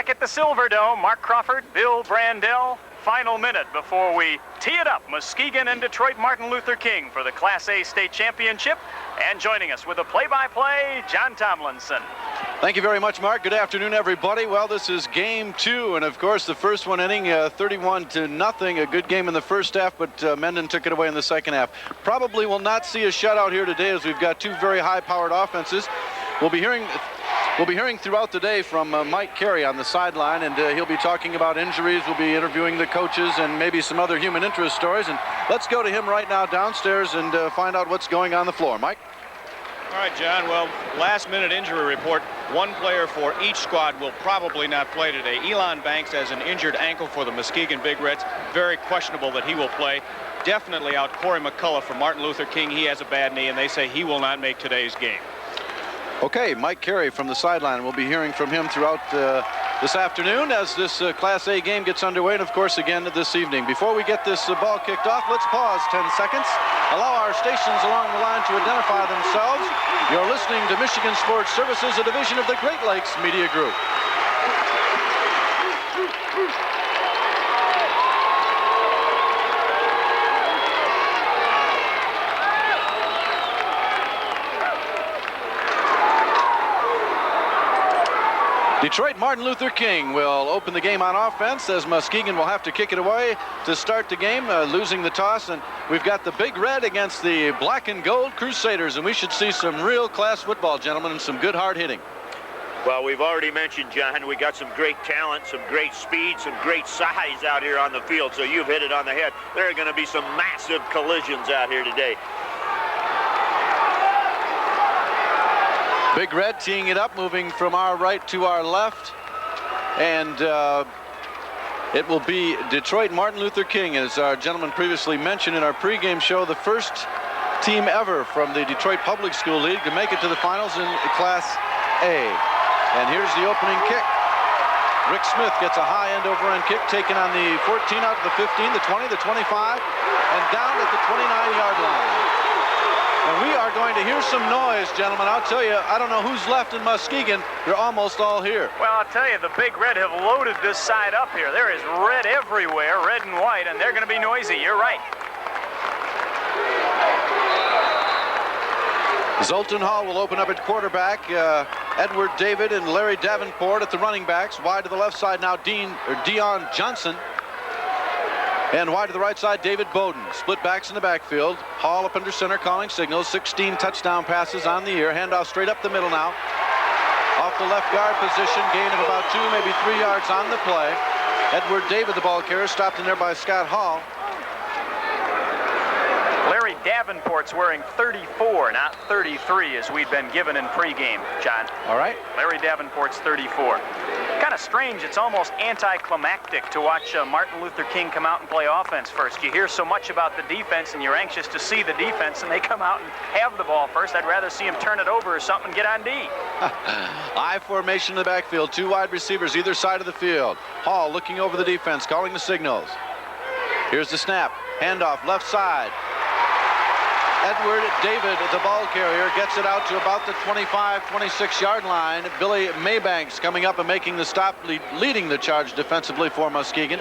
Back at the Silverdome, Mark Crawford, Bill Brandell. Final minute before we tee it up, Muskegon and Detroit Martin Luther King for the Class A state championship. And joining us with a play-by-play, John Tomlinson. Thank you very much, Mark. Good afternoon, everybody. Well, this is game 2, and of course, the first one inning, 31-0. A good game in the first half, but Mendon took it away in the second half. Probably will not see a shutout here today, as we've got two very high-powered offenses. We'll be hearing throughout the day from Mike Carey on the sideline, and he'll be talking about injuries. We'll be interviewing the coaches and maybe some other human interest stories. And let's go to him right now downstairs and find out what's going on the floor. Mike? All right, John. Well, last-minute injury report. One player for each squad will probably not play today. Elon Banks has an injured ankle for the Muskegon Big Reds. Very questionable that he will play. Definitely out Corey McCullough for Martin Luther King. He has a bad knee, and they say he will not make today's game. Okay, Mike Carey from the sideline. We'll be hearing from him throughout this afternoon as this Class A game gets underway, and of course again this evening. Before we get this ball kicked off, let's pause 10 seconds. Allow our stations along the line to identify themselves. You're listening to Michigan Sports Services, a division of the Great Lakes Media Group. Detroit Martin Luther King will open the game on offense, as Muskegon will have to kick it away to start the game, losing the toss. And we've got the Big Red against the Black and Gold Crusaders, and we should see some real class football, gentlemen, and some good hard hitting. Well, we've already mentioned, John, we got some great talent, some great speed, some great size out here on the field, so you've hit it on the head. There are going to be some massive collisions out here today. Big Red teeing it up, moving from our right to our left. And it will be Detroit Martin Luther King, as our gentleman previously mentioned in our pregame show, the first team ever from the Detroit Public School League to make it to the finals in Class A. And here's the opening kick. Rick Smith gets a high end over end kick, taken on the 14 out to the 15, the 20, the 25, and down at the 29-yard line. And we are going to hear some noise, gentlemen. I'll tell you, I don't know who's left in Muskegon. They're almost all here. Well, I'll tell you, the Big Red have loaded this side up here. There is red everywhere, red and white, and they're going to be noisy. You're right. Zoltan Hall will open up at quarterback. Edward David and Larry Davenport at the running backs. Wide to the left side now, Dion Johnson. And wide to the right side, David Bowden. Split backs in the backfield. Hall up under center, calling signals. 16 touchdown passes on the year. Handoff straight up the middle now. Off the left guard position. Gain of about 2, maybe 3 yards on the play. Edward David, the ball carrier, stopped in there by Scott Hall. Larry Davenport's wearing 34, not 33, as we'd been given in pregame, John. All right. Larry Davenport's 34. Kind of strange. It's almost anticlimactic to watch Martin Luther King come out and play offense first. You hear so much about the defense, and you're anxious to see the defense, and they come out and have the ball first. I'd rather see him turn it over or something and get on D. I formation in the backfield. 2 wide receivers either side of the field. Hall looking over the defense, calling the signals. Here's the snap. Handoff left side. Edward David, the ball carrier, gets it out to about the 25, 26-yard line. Billy Maybanks coming up and making the stop, leading the charge defensively for Muskegon.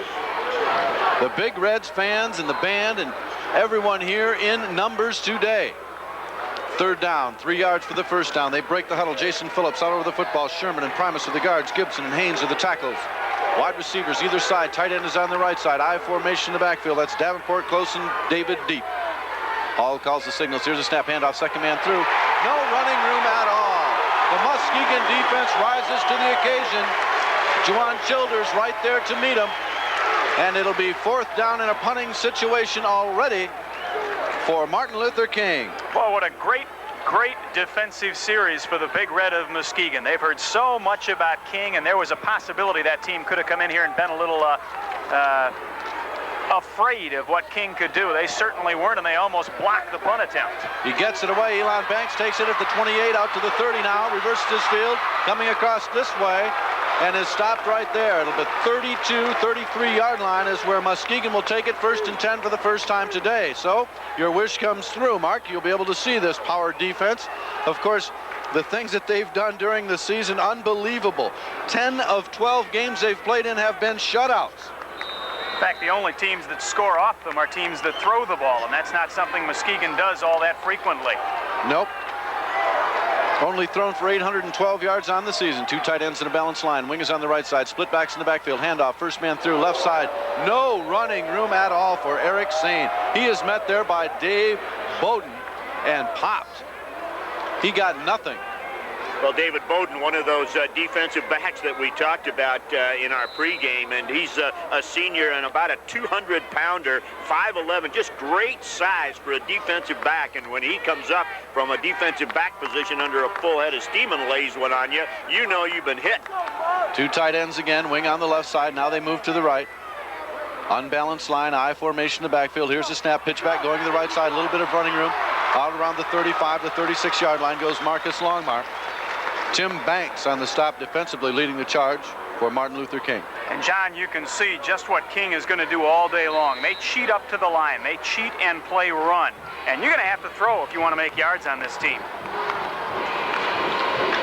The Big Reds fans and the band and everyone here in numbers today. Third down, 3 yards for the first down. They break the huddle. Jason Phillips out over the football. Sherman and Primus are the guards. Gibson and Haynes are the tackles. Wide receivers either side. Tight end is on the right side. I formation in the backfield. That's Davenport close and David deep. Hall calls the signals. Here's a snap, handoff, second man through. No running room at all. The Muskegon defense rises to the occasion. Juwan Childers right there to meet him. And it'll be 4th down in a punting situation already for Martin Luther King. Well, what a great defensive series for the Big Red of Muskegon. They've heard so much about King, and there was a possibility that team could have come in here and been a little afraid of what King could do. They certainly weren't, and they almost blocked the punt attempt. He gets it away. Elon Banks takes it at the 28 out to the 30 now. Reverses his field, coming across this way, and is stopped right there. It'll be 32, 33-yard line is where Muskegon will take it, 1st and 10 for the first time today. So your wish comes through, Mark. You'll be able to see this power defense. Of course, The things that they've done during the season, unbelievable. 10 of 12 games they've played in have been shutouts. In fact, the only teams that score off them are teams that throw the ball, and that's not something Muskegon does all that frequently. Nope. Only thrown for 812 yards on the season. 2 tight ends in a balanced line. Wing is on the right side. Split backs in the backfield. Handoff. First man through. Left side. No running room at all for Eric Sane. He is met there by Dave Bowden and popped. He got nothing. Well, David Bowden, one of those defensive backs that we talked about in our pregame, and he's a senior and about a 200-pounder, 5'11", just great size for a defensive back. And when he comes up from a defensive back position under a full head of steam and lays one on you, you know you've been hit. 2 tight ends again, wing on the left side. Now they move to the right. Unbalanced line, I formation in the backfield. Here's the snap, pitch back, going to the right side. A little bit of running room. Out around the 35 to 36-yard line goes Marcus Longmire. Tim Banks on the stop defensively, leading the charge for Martin Luther King. And John, you can see just what King is going to do all day long. They cheat up to the line. They cheat and play run. And you're going to have to throw if you want to make yards on this team.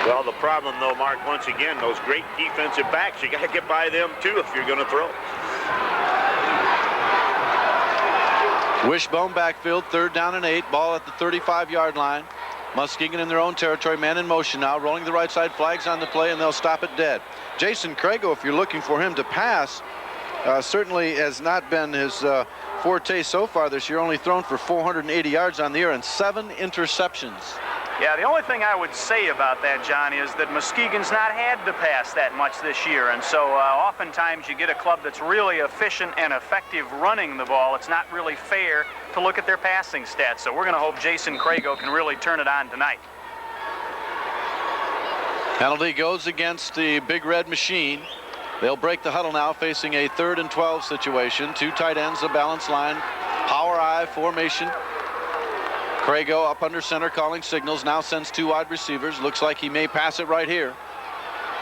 Well, the problem, though, Mark, once again, those great defensive backs, you got to get by them, too, if you're going to throw. Wishbone backfield, 3rd down and 8. Ball at the 35-yard line. Muskegon in their own territory, man in motion now, rolling the right side, flags on the play, and they'll stop it dead. Jason Crago, if you're looking for him to pass, certainly has not been his forte so far this year, only thrown for 480 yards on the year and 7 interceptions. Yeah, the only thing I would say about that, John, is that Muskegon's not had to pass that much this year, and so oftentimes you get a club that's really efficient and effective running the ball. It's not really fair to look at their passing stats, so we're going to hope Jason Crago can really turn it on tonight. Penalty goes against the Big Red Machine. They'll break the huddle now, facing a 3rd and 12 situation. 2 tight ends, a balanced line, power I formation. Crago up under center, calling signals. Now sends 2 wide receivers. Looks like he may pass it right here.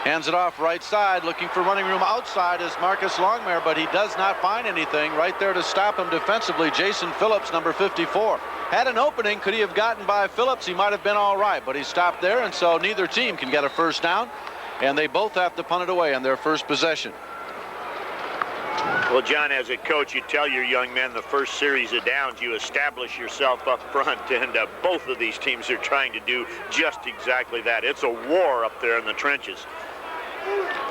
Hands it off right side, looking for running room outside is Marcus Longmire, but he does not find anything. Right there to stop him defensively, Jason Phillips, number 54. Had an opening. Could he have gotten by Phillips? He might have been all right, but he stopped there, and so neither team can get a first down, and they both have to punt it away on their first possession. Well, John, as a coach, you tell your young men the first series of downs, you establish yourself up front, and both of these teams are trying to do just exactly that. It's a war up there in the trenches.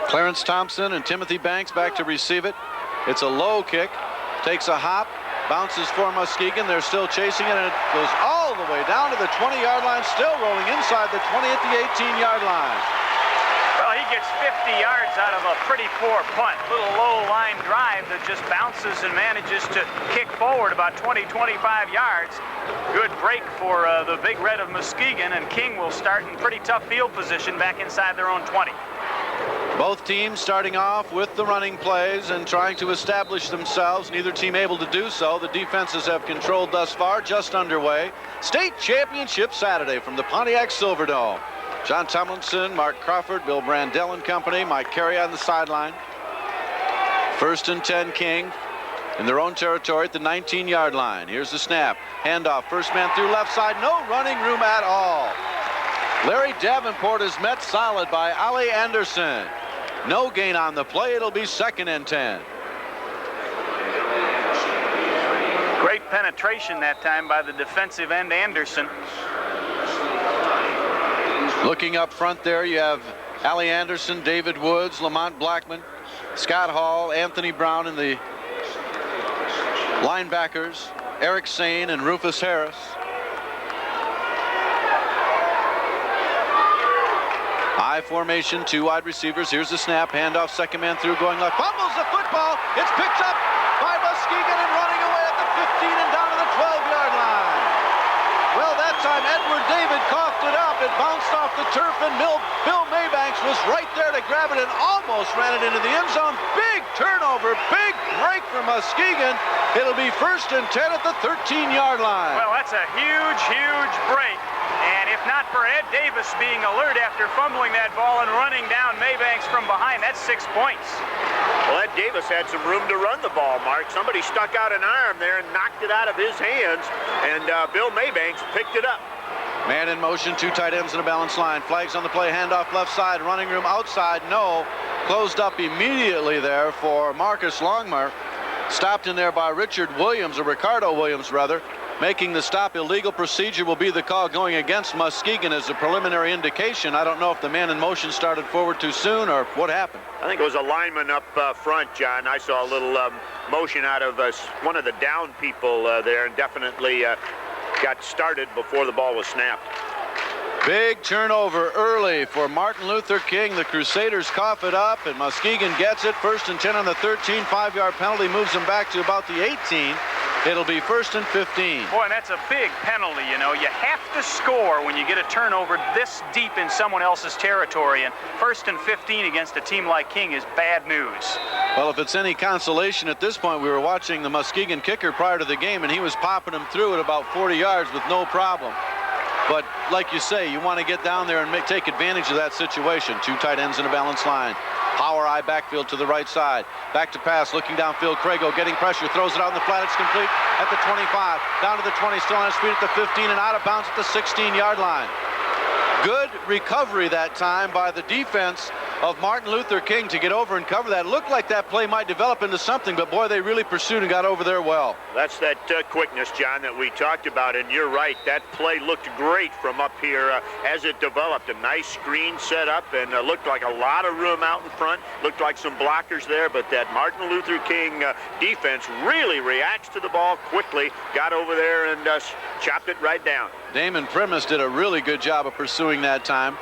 Clarence Thompson and Timothy Banks back to receive it. It's a low kick, takes a hop, bounces for Muskegon. They're still chasing it, and it goes all the way down to the 20-yard line, still rolling inside the 20 at the 18-yard line. Well, he gets 50 yards out of a pretty poor punt. Little low line drive that just bounces and manages to kick forward about 20-25 yards. Good break for the Big Red of Muskegon, and King will start in pretty tough field position back inside their own 20. Both teams starting off with the running plays and trying to establish themselves. Neither team able to do so. The defenses have controlled thus far, just underway. State Championship Saturday from the Pontiac Silverdome. John Tomlinson, Mark Crawford, Bill Brandell and company, Mike Carey on the sideline. 1st and 10 King in their own territory at the 19-yard line. Here's the snap. Handoff, first man through left side. No running room at all. Larry Davenport is met solid by Ali Anderson. No gain on the play. It'll be 2nd and 10. Great penetration that time by the defensive end Anderson. Looking up front there, you have Ali Anderson, David Woods, Lamont Blackman, Scott Hall, Anthony Brown, and the linebackers, Eric Sane and Rufus Harris. I formation, 2 wide receivers. Here's the snap, handoff, 2nd man through, going left. Fumbles the football. It's picked up by Muskegon and running away at the 15 and down to the 12-yard line. Well, that time Edward David coughed it up. It bounced off the turf, and Bill Maybanks was right there to grab it and almost ran it into the end zone. Big turnover, big break for Muskegon. It'll be 1st and 10 at the 13-yard line. Well, that's a huge, huge break. And if not for Ed Davis being alert after fumbling that ball and running down Maybanks from behind, that's 6 points. Well, Ed Davis had some room to run the ball, Mark. Somebody stuck out an arm there and knocked it out of his hands, and Bill Maybanks picked it up. Man in motion, 2 tight ends in a balanced line. Flags on the play, handoff left side, running room outside, no. Closed up immediately there for Marcus Longmire. Stopped in there by Richard Williams, or Ricardo Williams rather. Making the stop. Illegal procedure will be the call going against Muskegon as a preliminary indication. I don't know if the man in motion started forward too soon or what happened. I think it was a lineman up front, John. I saw a little motion out of one of the down people there, and definitely got started before the ball was snapped. Big turnover early for Martin Luther King. The Crusaders cough it up, and Muskegon gets it. 1st and 10 on the 13. 5-yard penalty moves them back to about the 18. It'll be 1st and 15. Boy, and that's a big penalty, you know. You have to score when you get a turnover this deep in someone else's territory, and 1st and 15 against a team like King is bad news. Well, if it's any consolation at this point, we were watching the Muskegon kicker prior to the game, and he was popping them through at about 40 yards with no problem. But like you say, you want to get down there and take advantage of that situation. 2 tight ends in a balanced line. Power eye backfield to the right side. Back to pass, looking downfield. Crago getting pressure, throws it out in the flat. It's complete at the 25. Down to the 20, still on his feet at the 15, and out of bounds at the 16-yard line. Good recovery that time by the defense of Martin Luther King to get over and cover that. It looked like that play might develop into something, but boy, they really pursued and got over there well. That's that quickness, John, that we talked about, and you're right. That play looked great from up here as it developed. A nice screen set up, and looked like a lot of room out in front. Looked like some blockers there, but that Martin Luther King defense really reacts to the ball quickly, got over there and chopped it right down. Damon Primus did a really good job of pursuing that time.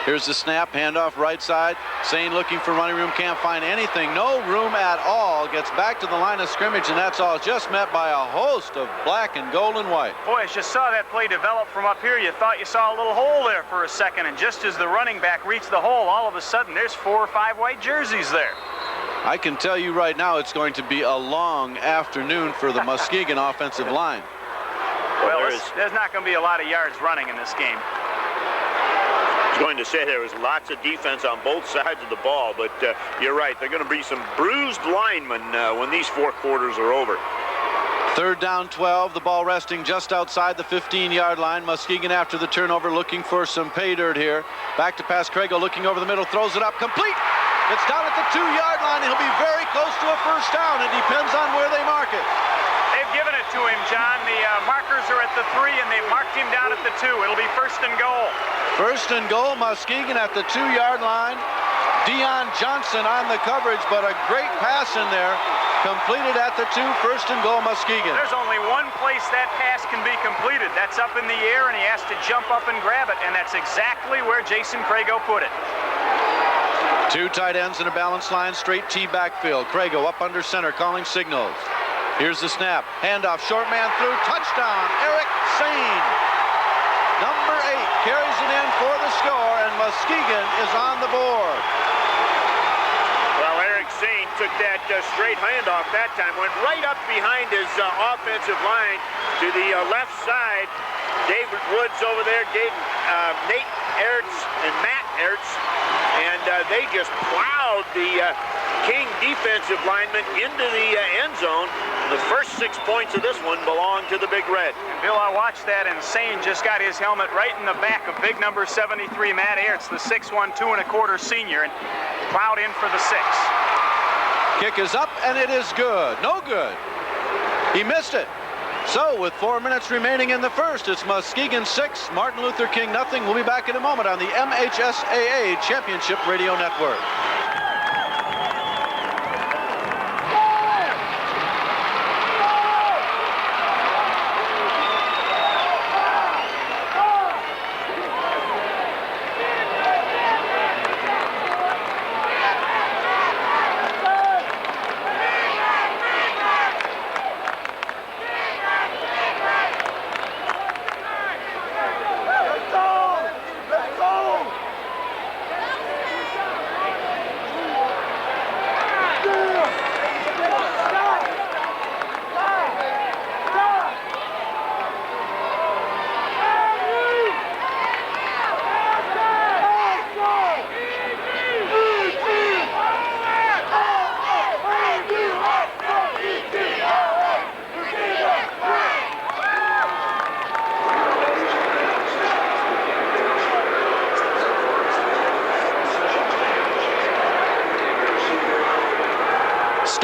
Here's the snap, handoff right side. Sane looking for running room, can't find anything. No room at all. Gets back to the line of scrimmage, and that's all. Just met by a host of black and gold and white. Boy, as you saw that play develop from up here, you thought you saw a little hole there for a second, and just as the running back reached the hole, all of a sudden there's 4 or 5 white jerseys there. I can tell you right now it's going to be a long afternoon for the Muskegon offensive line. Well, there's not going to be a lot of yards running in this game. I was going to say there was lots of defense on both sides of the ball, but you're right. They're going to be some bruised linemen when these 4 quarters are over. 3rd down 12, the ball resting just outside the 15-yard line. Muskegon after the turnover looking for some pay dirt here. Back to pass, Crago looking over the middle, throws it up, complete. It's down at the 2-yard line. He'll be very close to a 1st down. It depends on where they mark it. They've given it to him, John. The markers are at the 3, and they've marked him down at the 2. It'll be 1st and goal. 1st and goal, Muskegon at the 2-yard line. Dion Johnson on the coverage, but a great pass in there. Completed at the 2, 1st and goal, Muskegon. There's only one place that pass can be completed. That's up in the air, and he has to jump up and grab it, and that's exactly where Jason Crago put it. 2 tight ends in a balanced line, straight T backfield. Crago up under center, calling signals. Here's the snap. Handoff, short man through, touchdown, Eric Sane. Number 8 carries it in for the score, and Muskegon is on the board. Well, Eric Sane took that straight handoff that time, went right up behind his offensive line to the left side. David Woods over there, Nate Ertz and Matt Ertz, and they just plowed the King defensive lineman into the end zone. The first 6 points of this one belong to the Big Red. And Bill, I watched that, and Sane just got his helmet right in the back of big number 73, Matt Ertz, the 6'1", 2¼ senior, and plowed in for the 6. Kick is up, and it is good. No good. He missed it. So with 4 minutes remaining in the first, it's Muskegon 6, Martin Luther King nothing. We'll be back in a moment on the MHSAA Championship Radio Network.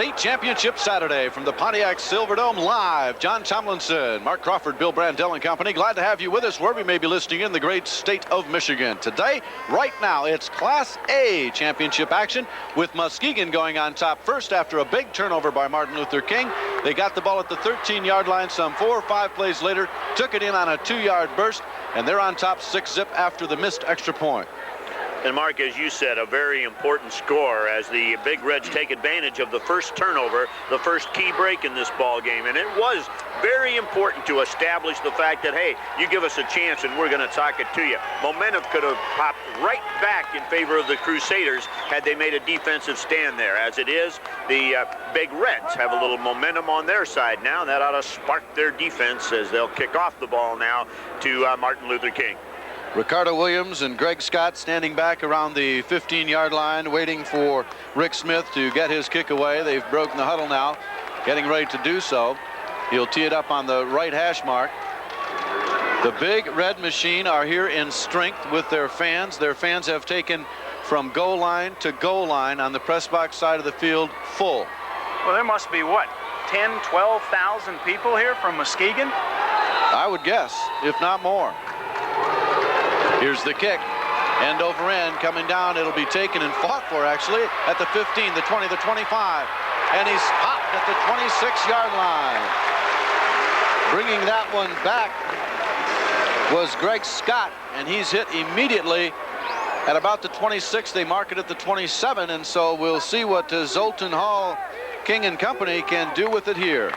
State Championship Saturday from the Pontiac Silverdome live. John Tomlinson, Mark Crawford, Bill Brandell and company. Glad to have you with us wherever you may be listening in the great state of Michigan. Today, right now, it's Class A championship action with Muskegon going on top first after a big turnover by Martin Luther King. They got the ball at the 13-yard line some 4 or 5 plays later, took it in on a 2-yard burst, and they're on top 6-zip after the missed extra point. And Mark, as you said, a very important score as the Big Reds take advantage of the first turnover, the first key break in this ball game. And it was very important to establish the fact that, hey, you give us a chance and we're going to talk it to you. Momentum could have popped right back in favor of the Crusaders had they made a defensive stand there. As it is, the Big Reds have a little momentum on their side now. That ought to spark their defense as they'll kick off the ball now to Martin Luther King. Ricardo Williams and Greg Scott standing back around the 15-yard line, waiting for Rick Smith to get his kick away. They've broken the huddle now, getting ready to do so. He'll tee it up on the right hash mark. The Big Red Machine are here in strength with their fans. Their fans have taken from goal line to goal line on the press box side of the field full. Well, there must be, what, 10, 12,000 people here from Muskegon? I would guess, if not more. Here's the kick, end over end, coming down. It'll be taken and fought for, actually, at the 15, the 20, the 25, and he's popped at the 26-yard line. Bringing that one back was Greg Scott, and he's hit immediately at about the 26. They mark it at the 27, and so we'll see what Zoltan Hall, King and company can do with it here.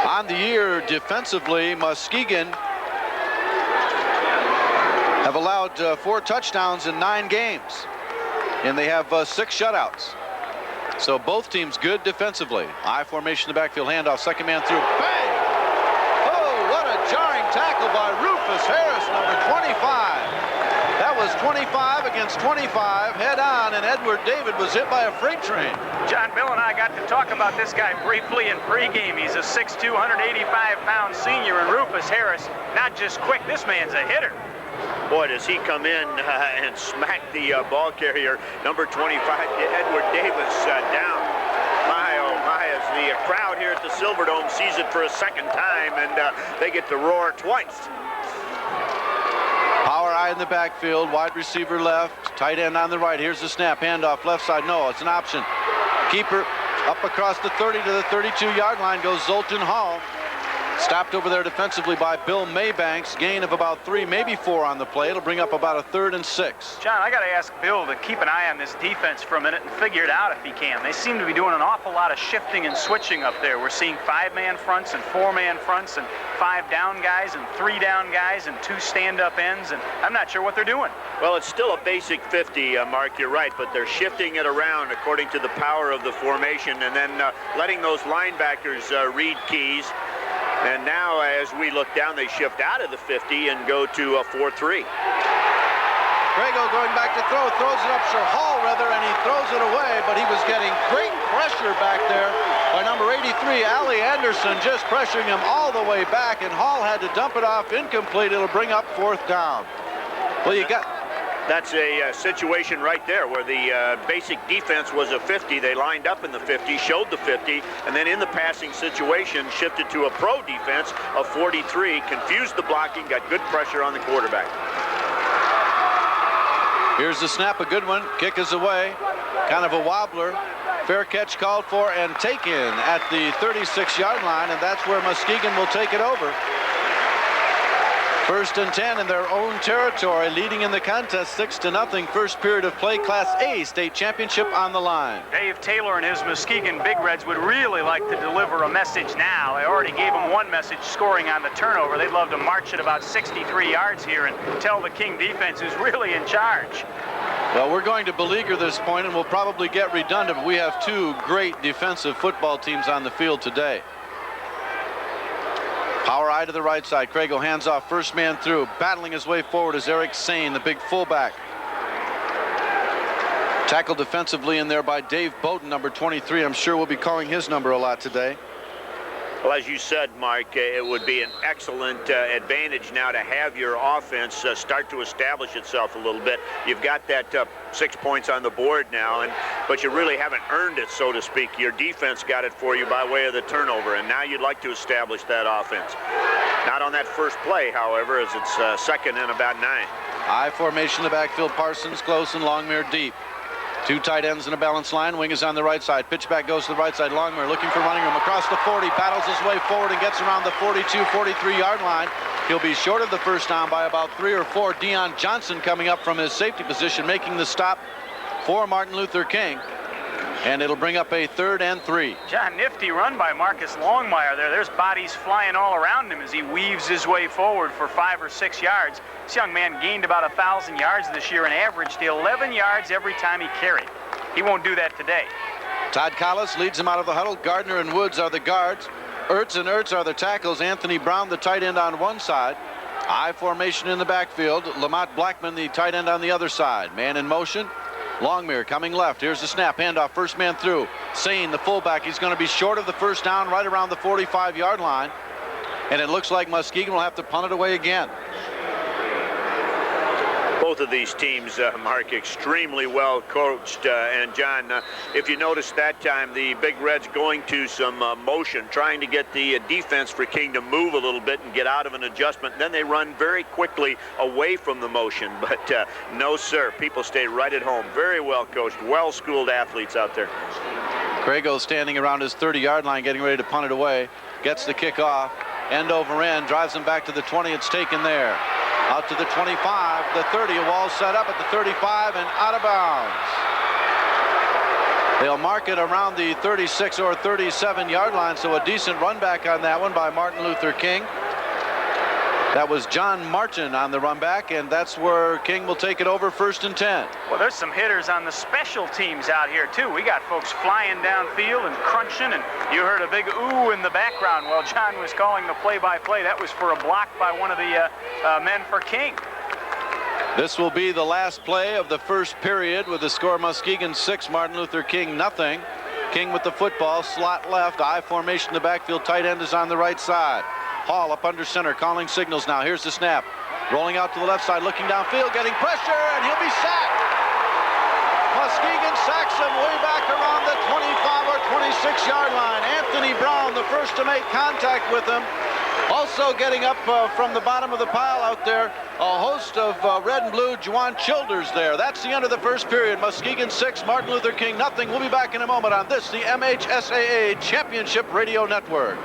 On the year defensively, Muskegon have allowed 4 touchdowns in 9 games, and they have 6 shutouts. So both teams good defensively. I formation in the backfield, handoff, second man through, bang! Oh, what a jarring tackle by Rufus Harris, number 25. That was 25 against 25, head on, and Edward David was hit by a freight train. John, Bill and I got to talk about this guy briefly in pregame. He's a 6'2", 185-pound senior, and Rufus Harris, not just quick, this man's a hitter. Boy, does he come in and smack the ball carrier, number 25, Edward Davis, down. My, oh my, as the crowd here at the Silverdome sees it for a second time, and they get to roar twice. Power eye in the backfield, wide receiver left, tight end on the right. Here's the snap, handoff left side. No, it's an option. Keeper up across the 30 to the 32-yard line goes Zoltan Hall. Stopped over there defensively by Bill Maybanks. Gain of about 3, maybe 4 on the play. It'll bring up about a 3rd and 6. John, I got to ask Bill to keep an eye on this defense for a minute and figure it out if he can. They seem to be doing an awful lot of shifting and switching up there. We're seeing 5-man fronts and 4-man fronts and 5 down guys and 3 down guys and 2 stand-up ends, and I'm not sure what they're doing. Well, it's still a basic 50, Mark, you're right, but they're shifting it around according to the power of the formation and then letting those linebackers read keys. And now, as we look down, they shift out of the 50 and go to a 4-3. Prego going back to throw, throws it up to Hall, rather, and he throws it away, but he was getting great pressure back there by number 83, Allie Anderson, just pressuring him all the way back, and Hall had to dump it off incomplete. It'll bring up 4th down. Well, you got... That's a situation right there where the basic defense was a 50. They lined up in the 50, showed the 50, and then in the passing situation shifted to a pro defense of 43, confused the blocking, got good pressure on the quarterback. Here's the snap, a good one. Kick is away. Kind of a wobbler. Fair catch called for and taken at the 36-yard line, and that's where Muskegon will take it over. 1st and 10 in their own territory, leading in the contest 6-0. First period of play, Class A state championship on the line. Dave Taylor and his Muskegon Big Reds would really like to deliver a message now. They already gave them one message, scoring on the turnover. They'd love to march at about 63 yards here and tell the King defense who's really in charge. Well, we're going to beleaguer this point, and we'll probably get redundant, but we have 2 great defensive football teams on the field today. Power eye to the right side. Craigo hands off, first man through. Battling his way forward is Eric Sane, the big fullback. Tackled defensively in there by Dave Bowden, number 23. I'm sure we'll be calling his number a lot today. Well, as you said, Mark, it would be an excellent advantage now to have your offense start to establish itself a little bit. You've got that 6 points on the board now, but you really haven't earned it, so to speak. Your defense got it for you by way of the turnover, and now you'd like to establish that offense. Not on that first play, however, as it's second and about 9. I formation in the backfield. Parsons close and Longmire deep. 2 tight ends in a balanced line. Wing is on the right side. Pitch back goes to the right side. Longmire looking for running room across the 40. Paddles his way forward and gets around the 42, 43-yard line. He'll be short of the first down by about 3 or 4. Deion Johnson coming up from his safety position, making the stop for Martin Luther King. And it'll bring up a 3rd and 3. John, nifty run by Marcus Longmire there. There's bodies flying all around him as he weaves his way forward for 5 or 6 yards. This young man gained about 1,000 yards this year and averaged 11 yards every time he carried. He won't do that today. Todd Collis leads him out of the huddle. Gardner and Woods are the guards. Ertz and Ertz are the tackles. Anthony Brown, the tight end, on one side. I formation in the backfield. Lamont Blackman, the tight end, on the other side. Man in motion. Longmire coming left. Here's the snap. Handoff. First man through. Sane, the fullback. He's going to be short of the first down right around the 45-yard line. And it looks like Muskegon will have to punt it away again. Both of these teams, Mark, extremely well coached. And John, if you notice that time, the Big Reds going to some motion, trying to get the defense for King to move a little bit and get out of an adjustment. Then they run very quickly away from the motion. But no, sir, people stay right at home. Very well coached, well-schooled athletes out there. Crago standing around his 30-yard line, getting ready to punt it away. Gets the kick off. End over end, drives him back to the 20. It's taken there. Out to the 25, the 30, a wall set up at the 35 and out of bounds. They'll mark it around the 36 or 37-yard line, so a decent run back on that one by Martin Luther King. That was John Martin on the run back, and that's where King will take it over, 1st and 10. Well, there's some hitters on the special teams out here, too. We got folks flying downfield and crunching, and you heard a big ooh in the background while John was calling the play-by-play. That was for a block by one of the men for King. This will be the last play of the first period with the score Muskegon 6, Martin Luther King nothing. King with the football, slot left, I formation in the backfield, tight end is on the right side. Hall up under center, calling signals now. Here's the snap. Rolling out to the left side, looking downfield, getting pressure, and he'll be sacked. Muskegon sacks him way back around the 25 or 26-yard line. Anthony Brown, the first to make contact with him. Also getting up from the bottom of the pile out there, a host of red and blue Juwan Childers there. That's the end of the first period. Muskegon 6, Martin Luther King nothing. We'll be back in a moment on this, the MHSAA Championship Radio Network.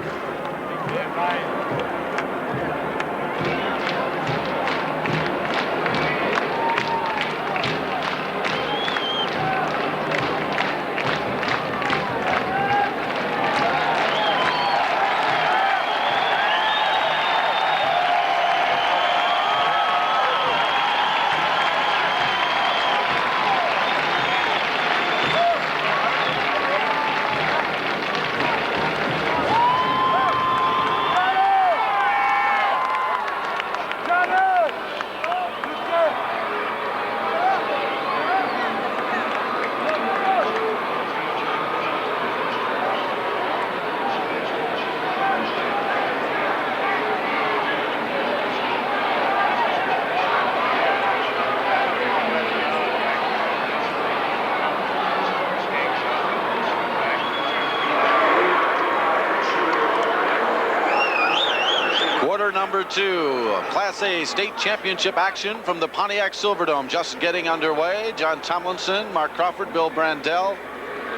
Number 2, Class A state championship action from the Pontiac Silverdome just getting underway. John Tomlinson, Mark Crawford, Bill Brandell,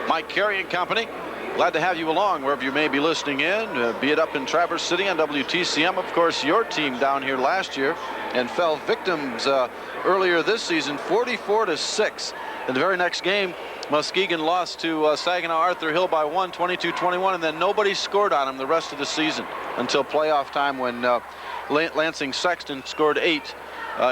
Mike Carey and company. Glad to have you along wherever you may be listening in, be it up in Traverse City on WTCM. Of course, your team down here last year and fell victims earlier this season, 44-6. In the very next game, Muskegon lost to Saginaw Arthur Hill by 1, 22-21, and then nobody scored on them the rest of the season until playoff time when Lansing Sexton scored 8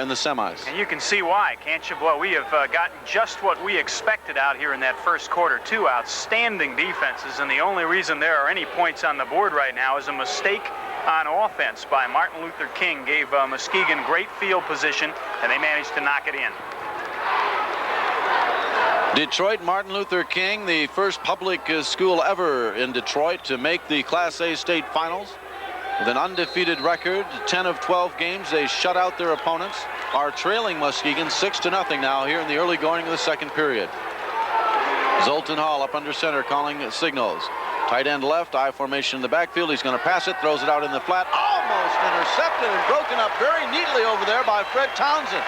in the semis. And you can see why, can't you? Boy, we have gotten just what we expected out here in that first quarter. 2 outstanding defenses, and the only reason there are any points on the board right now is a mistake on offense by Martin Luther King. Gave Muskegon great field position, and they managed to knock it in. Detroit Martin Luther King, the first public school ever in Detroit to make the Class A state finals. With an undefeated record, 10 of 12 games, they shut out their opponents. Are trailing Muskegon 6-0 now here in the early going of the second period. Zoltan Hall up under center calling signals. Tight end left, I formation in the backfield. He's going to pass it, throws it out in the flat. Almost intercepted and broken up very neatly over there by Fred Townsend.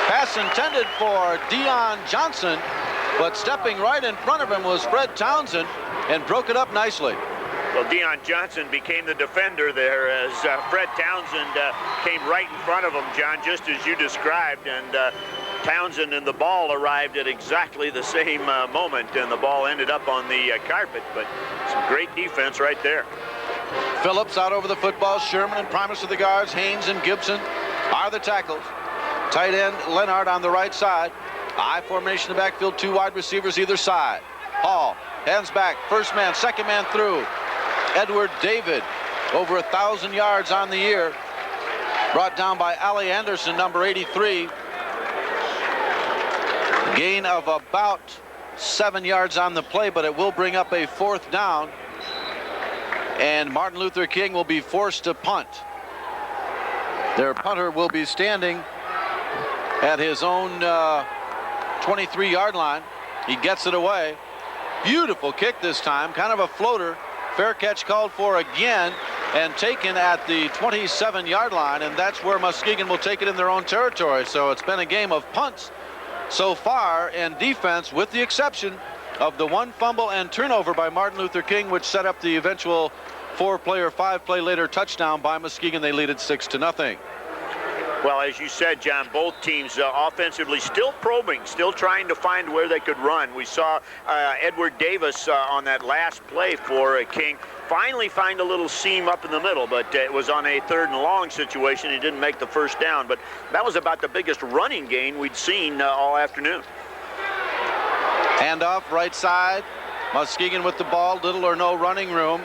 Pass intended for Dion Johnson, but stepping right in front of him was Fred Townsend and broke it up nicely. Well, Dion Johnson became the defender there as Fred Townsend came right in front of him, John, just as you described. And Townsend and the ball arrived at exactly the same moment, and the ball ended up on the carpet. But some great defense right there. Phillips out over the football. Sherman and Primus of the guards. Haynes and Gibson are the tackles. Tight end Leonard on the right side. I formation in the backfield, 2 wide receivers either side. Hall hands back, first man, second man through. Edward David, over 1,000 yards on the year. Brought down by Allie Anderson, number 83. Gain of about 7 yards on the play, but it will bring up a 4th down. And Martin Luther King will be forced to punt. Their punter will be standing at his own 23-yard line. He gets it away. Beautiful kick this time, kind of a floater. Fair catch called for again and taken at the 27-yard line, and that's where Muskegon will take it in their own territory. So it's been a game of punts so far and defense, with the exception of the 1 fumble and turnover by Martin Luther King, which set up the eventual 4-play or 5-play later touchdown by Muskegon. They lead it 6-0. Well, as you said, John, both teams offensively still probing, still trying to find where they could run. We saw Edward Davis on that last play for King finally find a little seam up in the middle, but it was on a 3rd and long situation. He didn't make the first down, but that was about the biggest running gain we'd seen all afternoon. Handoff right side. Muskegon with the ball, little or no running room.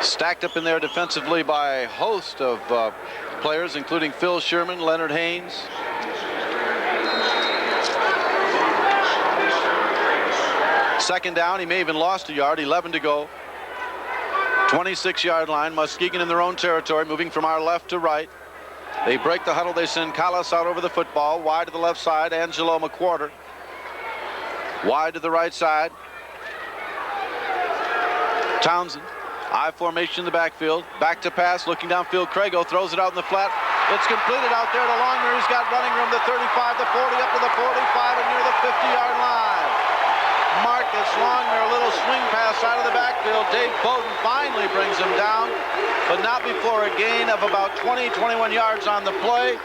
Stacked up in there defensively by a host of players, including Phil Sherman, Leonard Haynes. Second down, he may have even lost a yard, 11 to go. 26-yard line, Muskegon in their own territory, moving from our left to right. They break the huddle, they send Callis out over the football, wide to the left side, Angelo McQuarter. Wide to the right side. Townsend. I formation in the backfield. Back to pass, looking downfield. Crago throws it out in the flat. It's completed out there to Longmire. He's got running room to 35, to 40, up to the 45, and near the 50-yard line. Marcus Longmire, a little swing pass out of the backfield. Dave Bowden finally brings him down, but not before a gain of about 20, 21 yards on the play.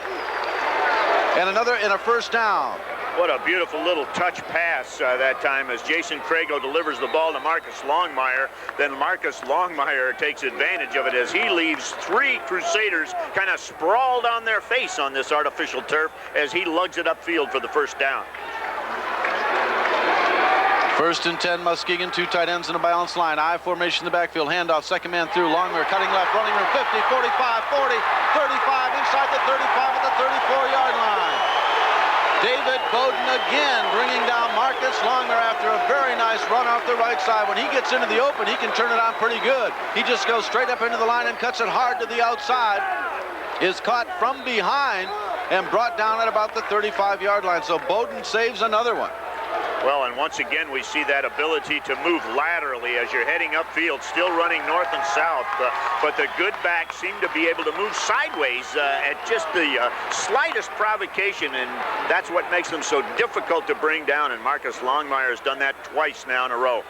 And another in a first down. What a beautiful little touch pass that time as Jason Crago delivers the ball to Marcus Longmire. Then Marcus Longmire takes advantage of it as he leaves 3 Crusaders kind of sprawled on their face on this artificial turf as he lugs it upfield for the first down. 1st and 10, Muskegon, 2 tight ends in a balanced line. I formation in the backfield, handoff, second man through. Longmire cutting left, running room, 50, 45, 40, 35, inside the 35 at the 34-yard line. David Bowden again bringing down Marcus Longmire after a very nice run off the right side. When he gets into the open, he can turn it on pretty good. He just goes straight up into the line and cuts it hard to the outside. Is caught from behind and brought down at about the 35-yard line. So Bowden saves another one. Well, and once again, we see that ability to move laterally as you're heading upfield, still running north and south. But the good backs seem to be able to move sideways at just the slightest provocation, and that's what makes them so difficult to bring down. And Marcus Longmire has done that twice now in a row.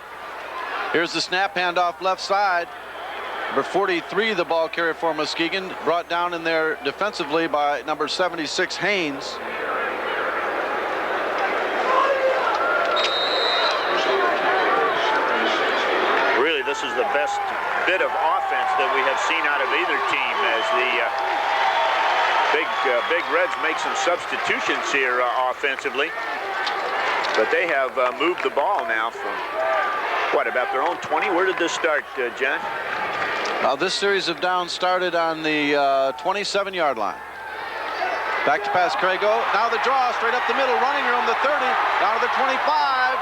Here's the snap, handoff left side. Number 43, the ball carrier for Muskegon, brought down in there defensively by number 76, Haynes. This is the best bit of offense that we have seen out of either team as the Big Reds make some substitutions here offensively. But they have moved the ball now from, what, about their own 20? Where did this start, John? This series of downs started on the 27-yard line. Back to pass Crago. Now the draw straight up the middle. Running room, the 30, down to the 25.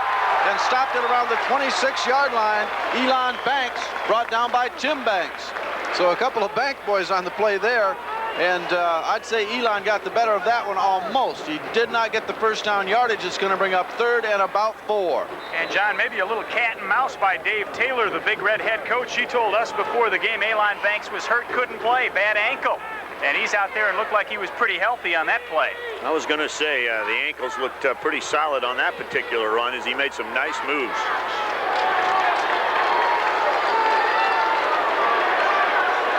And stopped it around the 26-yard line. Elon Banks brought down by Tim Banks. So a couple of Bank boys on the play there. And I'd say Elon got the better of that one almost. He did not get the first down yardage. It's going to bring up 3rd and about 4. And John, maybe a little cat and mouse by Dave Taylor, the Big Red head coach. He told us before the game Elon Banks was hurt, couldn't play, bad ankle. And he's out there and looked like he was pretty healthy on that play. I was going to say the ankles looked pretty solid on that particular run as he made some nice moves.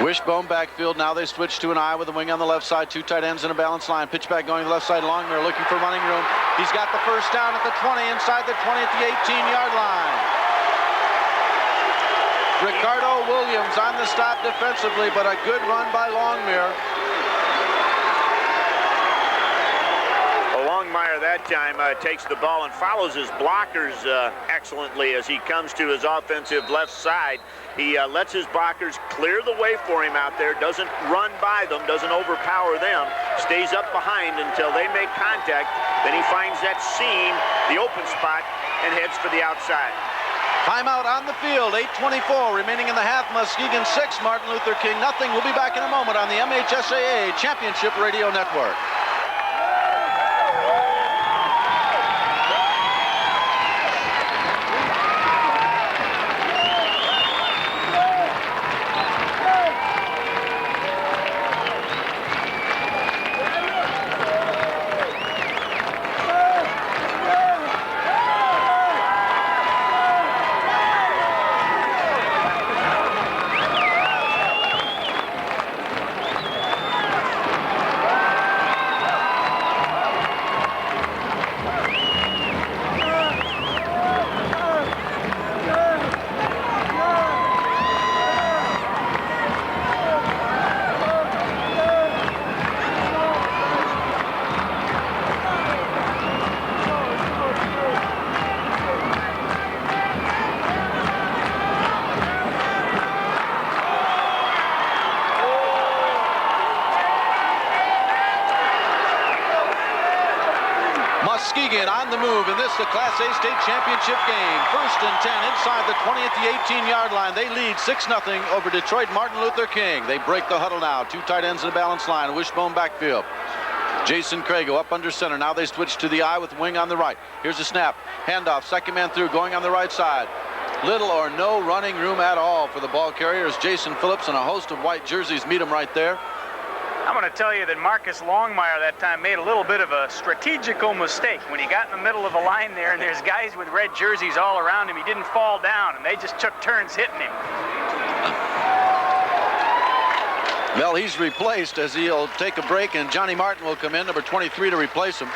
Wishbone backfield. Now they switch to an I with a wing on the left side. 2 tight ends in a balanced line. Pitch back going to the left side. Longmire looking for running room. He's got the first down at the 20, inside the 20 at the 18-yard line. Ricardo Williams on the stop defensively, but a good run by Longmire. Longmire that time takes the ball and follows his blockers excellently as he comes to his offensive left side. He lets his blockers clear the way for him out there, doesn't run by them, doesn't overpower them, stays up behind until they make contact. Then he finds that seam, the open spot, and heads for the outside. Timeout on the field, 8:24 remaining in the half. Muskegon 6, Martin Luther King nothing. We'll be back in a moment on the MHSAA Championship Radio Network. Muskegon on the move in this, the Class A state championship game. 1st and 10 inside the 20 at the 18-yard line. They lead 6-0 over Detroit Martin Luther King. They break the huddle now. 2 tight ends in a balanced line. Wishbone backfield. Jason Crago up under center. Now they switch to the I with wing on the right. Here's a snap. Handoff. Second man through. Going on the right side. Little or no running room at all for the ball carriers. Jason Phillips and a host of white jerseys meet him right there. I'm going to tell you that Marcus Longmire that time made a little bit of a strategical mistake when he got in the middle of the line there, and there's guys with red jerseys all around him. He didn't fall down, and they just took turns hitting him. Well, he's replaced as he'll take a break, and Johnny Martin will come in, number 23, to replace him.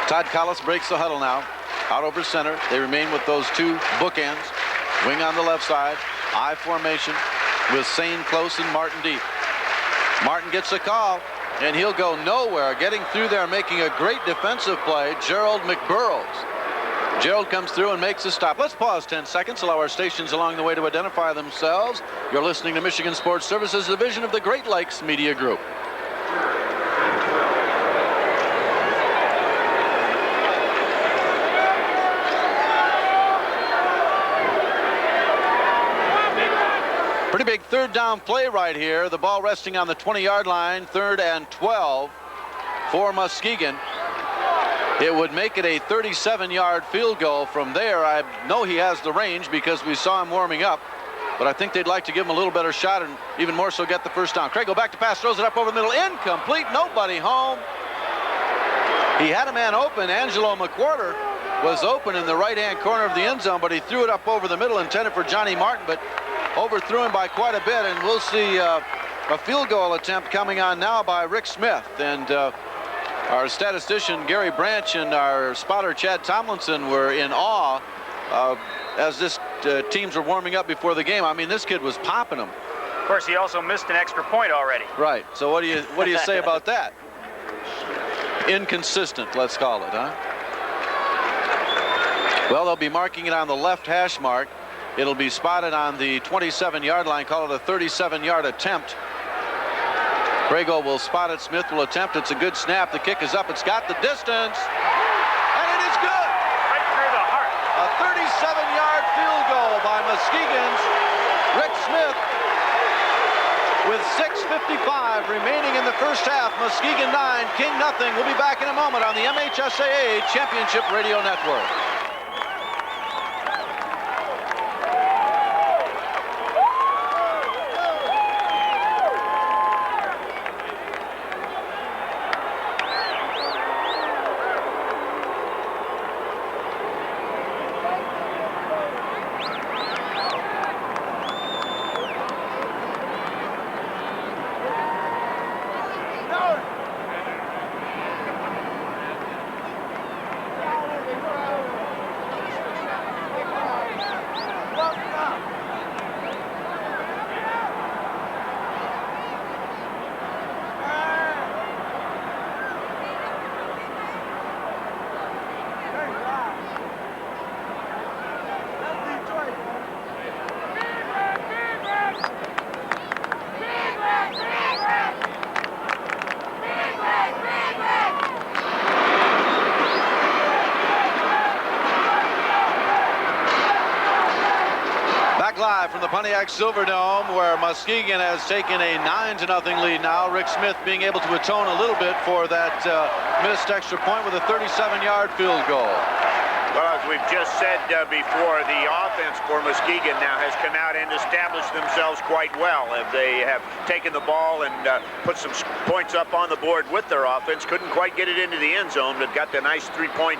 Todd Collis breaks the huddle now. Out over center. They remain with those 2 bookends. Wing on the left side. I formation with Sane close and Martin deep. Martin gets a call, and he'll go nowhere. Getting through there, making a great defensive play, Gerald McBurrows. Gerald comes through and makes a stop. Let's pause 10 seconds, allow our stations along the way to identify themselves. You're listening to Michigan Sports Services, division of the Great Lakes Media Group. Pretty big 3rd down play right here. The ball resting on the 20-yard line. 3rd and 12 for Muskegon. It would make it a 37-yard field goal from there. I know he has the range because we saw him warming up, but I think they'd like to give him a little better shot and even more so get the first down. Craig go back to pass, throws it up over the middle. Incomplete. Nobody home. He had a man open. Angelo McWhorter was open in the right-hand corner of the end zone, but he threw it up over the middle, intended for Johnny Martin, but overthrew him by quite a bit, and we'll see a field goal attempt coming on now by Rick Smith. And our statistician Gary Branch and our spotter Chad Tomlinson were in awe as this teams were warming up before the game. I mean, this kid was popping them. Of course, he also missed an extra point already. Right. So what do you say about that? Inconsistent, let's call it, huh? Well, they'll be marking it on the left hash mark. It'll be spotted on the 27-yard line. Call it a 37-yard attempt. Pregame will spot it. Smith will attempt. It's a good snap. The kick is up. It's got the distance. And it is good. Right through the heart. A 37-yard field goal by Muskegon's Rick Smith. With 6:55 remaining in the first half, Muskegon 9, King nothing. We'll be back in a moment on the MHSAA Championship Radio Network. Live from the Pontiac Silverdome, where Muskegon has taken a 9-0 lead now. Rick Smith being able to atone a little bit for that missed extra point with a 37-yard field goal. Well, as we've just said before, the offense for Muskegon now has come out and established themselves quite well. They have taken the ball and put some points up on the board with their offense. Couldn't quite get it into the end zone, but got the nice three-point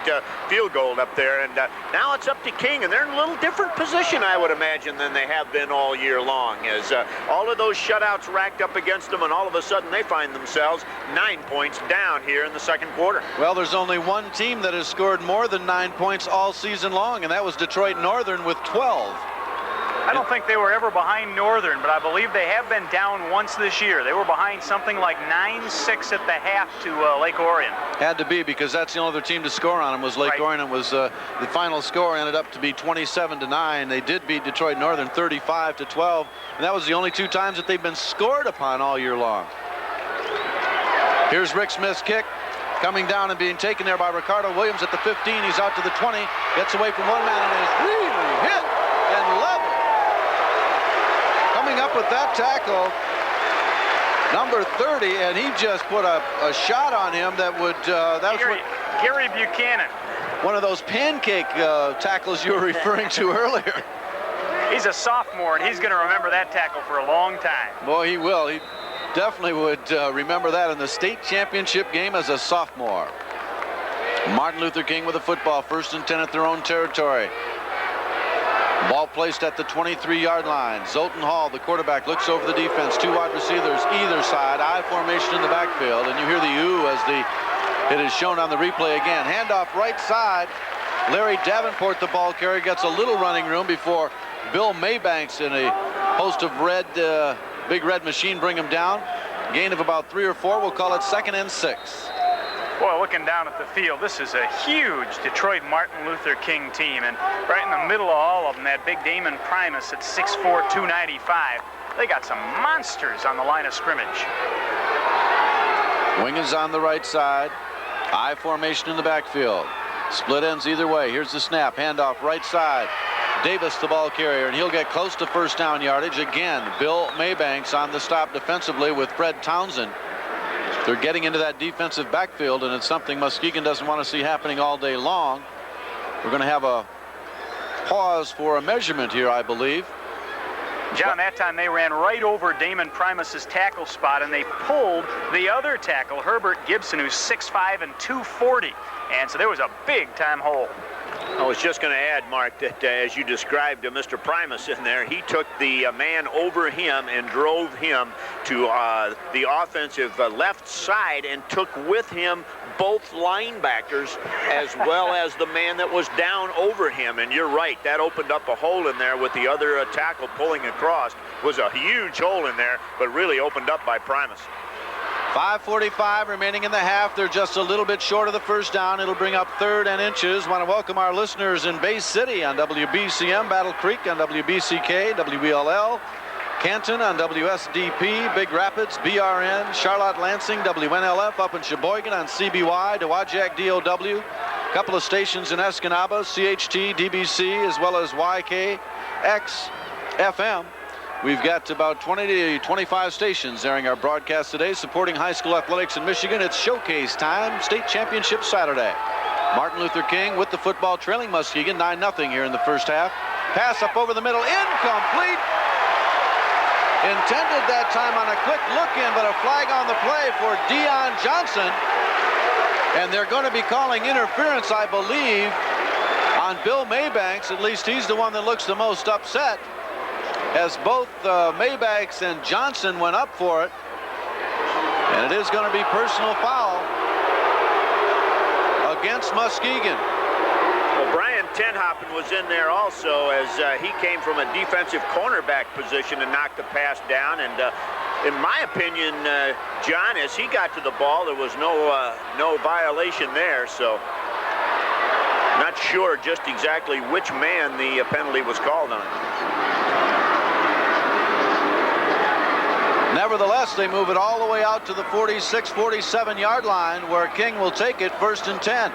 field goal up there. And now it's up to King, and they're in a little different position, I would imagine, than they have been all year long. As all of those shutouts racked up against them, and all of a sudden they find themselves 9 points down here in the second quarter. Well, there's only one team that has scored more than 9 points all season long, and that was Detroit Northern with 12. I don't think they were ever behind Northern, but I believe they have been down once this year. They were behind something like 9-6 at the half to Lake Orion. Had to be, because that's the only other team to score on them was Lake Orion. It was the final score ended up to be 27-9. They did beat Detroit Northern 35-12, and that was the only 2 times that they've been scored upon all year long. Here's Rick Smith's kick. Coming down and being taken there by Ricardo Williams at the 15. He's out to the 20. Gets away from one man and is really hit and level. Coming up with that tackle, number 30, and he just put a shot on him that would, that was Gary Buchanan. One of those pancake tackles you were referring to earlier. He's a sophomore, and he's going to remember that tackle for a long time. Boy, he will. He definitely would remember that in the state championship game as a sophomore. Martin Luther King with a football, 1st and 10 at their own territory. Ball placed at the 23-yard line. Zoltan Hall, the quarterback, looks over the defense. 2 wide receivers either side. I formation in the backfield, and you hear the ooh as it is shown on the replay again. Handoff right side. Larry Davenport, the ball carrier, gets a little running room before Bill Maybanks in a host of red, big red machine bring him down. Gain of about 3 or 4. We'll call it 2nd and 6. Boy, looking down at the field, this is a huge Detroit Martin Luther King team, and right in the middle of all of them, that big Damon Primus at 6'4", 295. They got some monsters on the line of scrimmage. Wing is on the right side. I formation in the backfield. Split ends either way. Here's the snap. Handoff right side. Davis, the ball carrier, and he'll get close to first down yardage. Again, Bill Maybanks on the stop defensively with Fred Townsend. They're getting into that defensive backfield, and it's something Muskegon doesn't want to see happening all day long. We're going to have a pause for a measurement here, I believe. John, that time they ran right over Damon Primus's tackle spot, and they pulled the other tackle, Herbert Gibson, who's 6'5" and 240. And so there was a big-time hole. I was just going to add, Mark, that as you described Mr. Primus in there, he took the man over him and drove him to the offensive left side and took with him both linebackers as well as the man that was down over him. And you're right, that opened up a hole in there with the other tackle pulling across. Was a huge hole in there, but really opened up by Primus. 5:45 remaining in the half. They're just a little bit short of the first down. It'll bring up 3rd and inches. Want to welcome our listeners in Bay City on WBCM, Battle Creek on WBCK, WBLL, Canton on WSDP, Big Rapids, BRN, Charlotte Lansing, WNLF up in Sheboygan on CBY, Dowagiac DOW, a couple of stations in Escanaba, CHT, DBC, as well as YKX FM. We've got about 20 to 25 stations airing our broadcast today, supporting high school athletics in Michigan. It's showcase time, state championship Saturday. Martin Luther King with the football, trailing Muskegon 9-0 here in the first half. Pass up over the middle, incomplete. Intended that time on a quick look in, but a flag on the play for Dion Johnson. And they're going to be calling interference, I believe, on Bill Maybanks. At least he's the one that looks the most upset, as both Maybanks and Johnson went up for it. And it is going to be personal foul against Muskegon. Well, Brian Tenhoppen was in there also, as he came from a defensive cornerback position and knocked the pass down. And in my opinion, John, as he got to the ball, there was no violation there. So not sure just exactly which man the penalty was called on. Nevertheless, they move it all the way out to the 46, 47-yard line, where King will take it 1st and 10.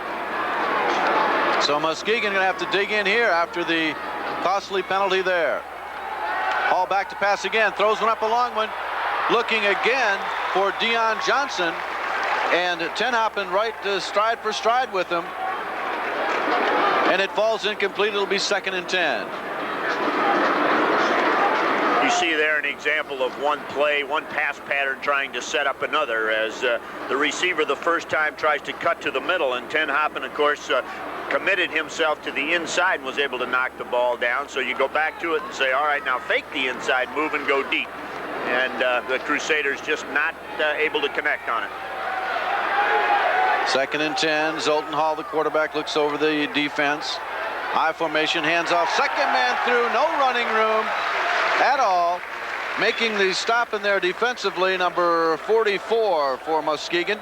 So Muskegon going to have to dig in here after the costly penalty there. Hall back to pass again, throws one up a long one, looking again for Dion Johnson, and Tenhoppen right stride for stride with him, and it falls incomplete. It'll be 2nd and 10. You see there an example of one play, one pass pattern trying to set up another, as the receiver the first time tries to cut to the middle, and Tenhoppen, of course, committed himself to the inside and was able to knock the ball down. So you go back to it and say, all right, now fake the inside move and go deep. And the Crusaders just not able to connect on it. 2nd and 10. Zoltan Hall, the quarterback, looks over the defense. High formation, hands off. Second man through, no running room at all. Making the stop in there defensively, number 44 for Muskegon.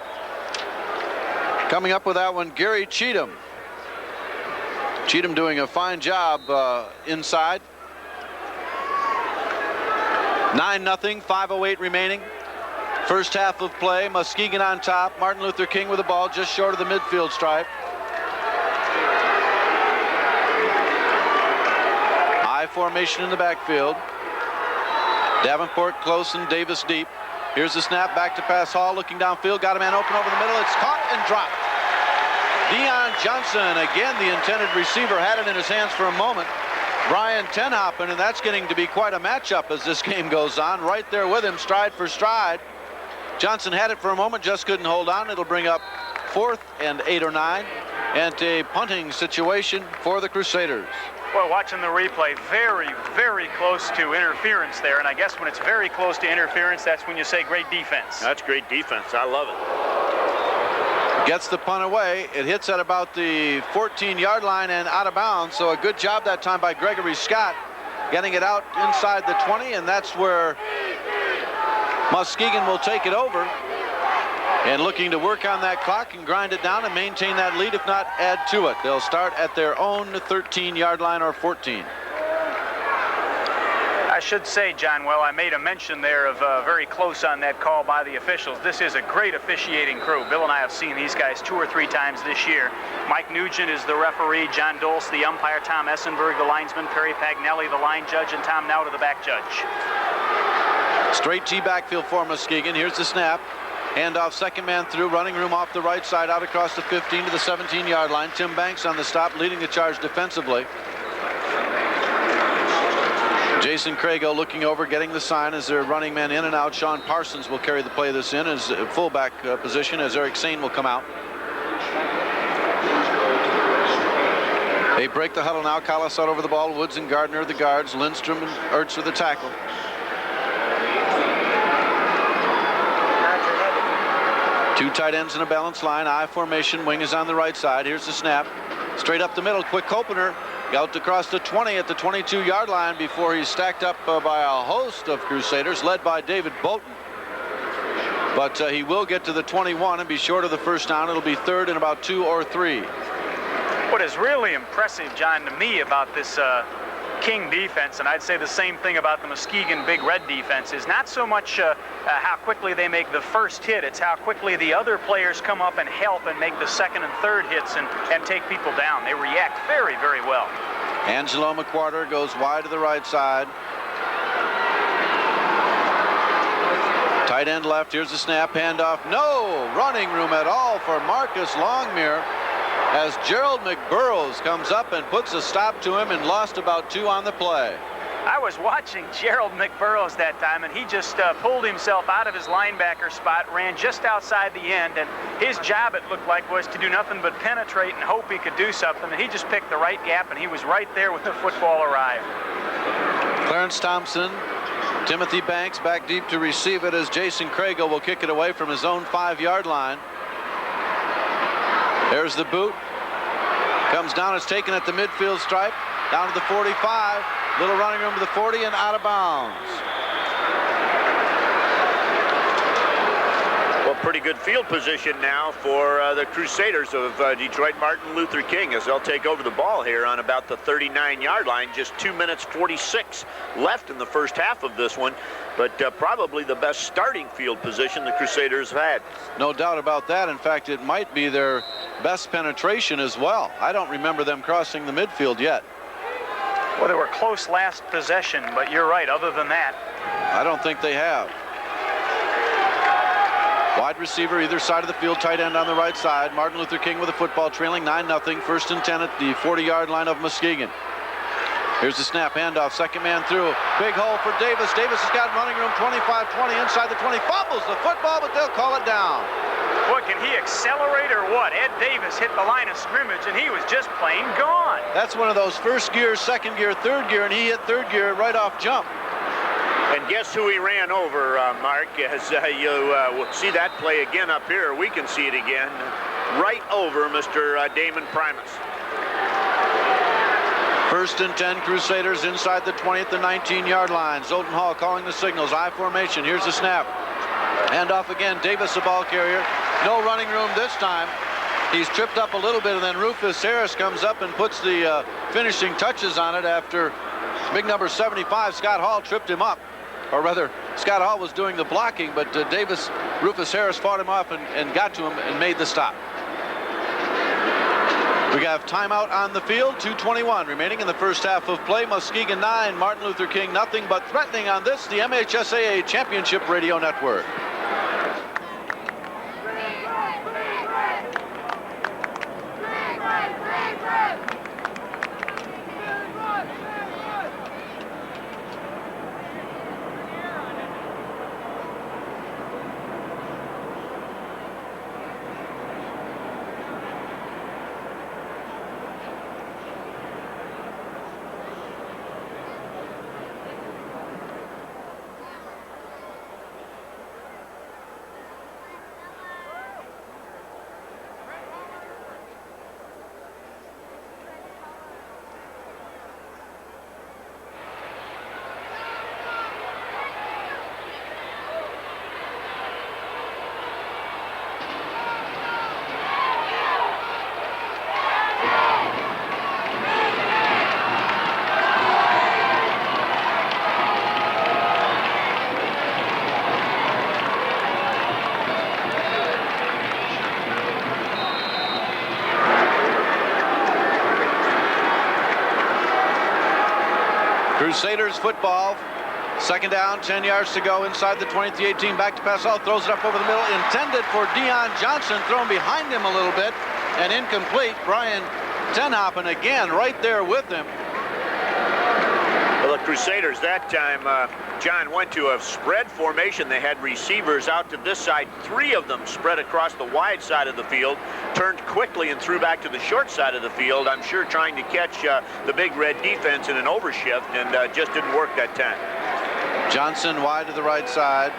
Coming up with that one, Gary Cheatham. Cheatham doing a fine job inside. 9-0, 5:08 remaining. First half of play, Muskegon on top. Martin Luther King with the ball just short of the midfield stripe. High formation in the backfield. Davenport close and Davis deep. Here's the snap, back to pass. Hall looking downfield, got a man open over the middle. It's caught and dropped. Dion Johnson, again, the intended receiver, had it in his hands for a moment. Brian Tenhoppen, and that's getting to be quite a matchup as this game goes on. Right there with him, stride for stride. Johnson had it for a moment, just couldn't hold on. It'll bring up 4th and 8 or 9, and a punting situation for the Crusaders. Well, watching the replay, very, very close to interference there. And I guess when it's very close to interference, that's when you say great defense. That's great defense. I love it. Gets the punt away. It hits at about the 14-yard line and out of bounds. So a good job that time by Gregory Scott getting it out inside the 20, and that's where Muskegon will take it over and looking to work on that clock and grind it down and maintain that lead, if not add to it. They'll start at their own 13-yard line or 14. I should say, John, well, I made a mention there of very close on that call by the officials. This is a great officiating crew. Bill and I have seen these guys 2 or 3 times this year. Mike Nugent is the referee, John Dulce the umpire, Tom Essenberg the linesman, Perry Pagnelli the line judge, and Tom Nauta the back judge. Straight T backfield for Muskegon. Here's the snap. Handoff, second man through, running room off the right side, out across the 15 to the 17-yard line. Tim Banks on the stop, leading the charge defensively. Jason Crago looking over, getting the sign as their running man in and out. Sean Parsons will carry the play of this in as fullback position, as Eric Sane will come out. They break the huddle now. Collis out over the ball. Woods and Gardner the guards. Lindstrom and Ertz are the tackle. Two tight ends in a balanced line. I formation. Wing is on the right side. Here's the snap. Straight up the middle. Quick opener. Out across the 20 at the 22-yard line before he's stacked up by a host of Crusaders, led by David Bolton. But he will get to the 21 and be short of the first down. It'll be 3rd and about 2 or 3. What is really impressive, John, to me about this King defense, and I'd say the same thing about the Muskegon Big Red defense, is not so much how quickly they make the first hit, it's how quickly the other players come up and help and make the second and third hits and take people down. They react very, very well. Angelo McQuarter goes wide to the right side. Tight end left. Here's the snap, handoff. No running room at all for Marcus Longmire as Gerald McBurrows comes up and puts a stop to him and lost about 2 on the play. I was watching Gerald McBurrows that time, and he just pulled himself out of his linebacker spot, ran just outside the end, and his job, it looked like, was to do nothing but penetrate and hope he could do something, and he just picked the right gap, and he was right there when the football arrived. Clarence Thompson, Timothy Banks back deep to receive it as Jason Kragle will kick it away from his own 5-yard line. There's the boot. Comes down, it's taken at the midfield stripe, down to the 45. Little running room to the 40 and out of bounds. Well, pretty good field position now for the Crusaders of Detroit Martin Luther King as they'll take over the ball here on about the 39-yard line. Just 2 minutes 46 left in the first half of this one, but probably the best starting field position the Crusaders have had. No doubt about that. In fact, it might be their best penetration as well. I don't remember them crossing the midfield yet. Well, they were close last possession, but you're right. Other than that, I don't think they have. Wide receiver either side of the field, tight end on the right side. Martin Luther King with the football, trailing 9-0. First and 10 at the 40-yard line of Muskegon. Here's the snap, handoff, second man through. Big hole for Davis. Davis has got running room, 25-20, inside the 20. Fumbles the football, but they'll call it down. what, can he accelerate or what? Ed Davis hit the line of scrimmage, and he was just plain gone. That's one of those first gear, second gear, third gear, and he hit third gear right off jump. And guess who he ran over, Mark, as you will see that play again up here. We can see it again. Right over Mr. Damon Primus. First and 10, Crusaders inside the 20 at the 19-yard line. Zoltan Hall calling the signals. I formation. Here's the snap. Hand off again. Davis, the ball carrier. No running room this time. He's tripped up a little bit, and then Rufus Harris comes up and puts the finishing touches on it after big number 75, Scott Hall, tripped him up. Or rather, Scott Hall was doing the blocking, but Rufus Harris fought him off and got to him and made the stop. We have timeout on the field, 2:21 remaining in the first half of play. Muskegon 9, Martin Luther King nothing, but threatening on this, the MHSAA Championship Radio Network. Crusaders football, second down, 10 yards to go inside the 20 to 18, back to pass. Hall throws it up over the middle, intended for Dion Johnson, thrown behind him a little bit and incomplete. Brian Tenhoppen again right there with him. Well, the Crusaders that time, John, went to a spread formation. They had receivers out to this side, 3 of them spread across the wide side of the field, turned quickly and threw back to the short side of the field, I'm sure trying to catch the Big Red defense in an overshift, and just didn't work that time. Johnson wide to the right side,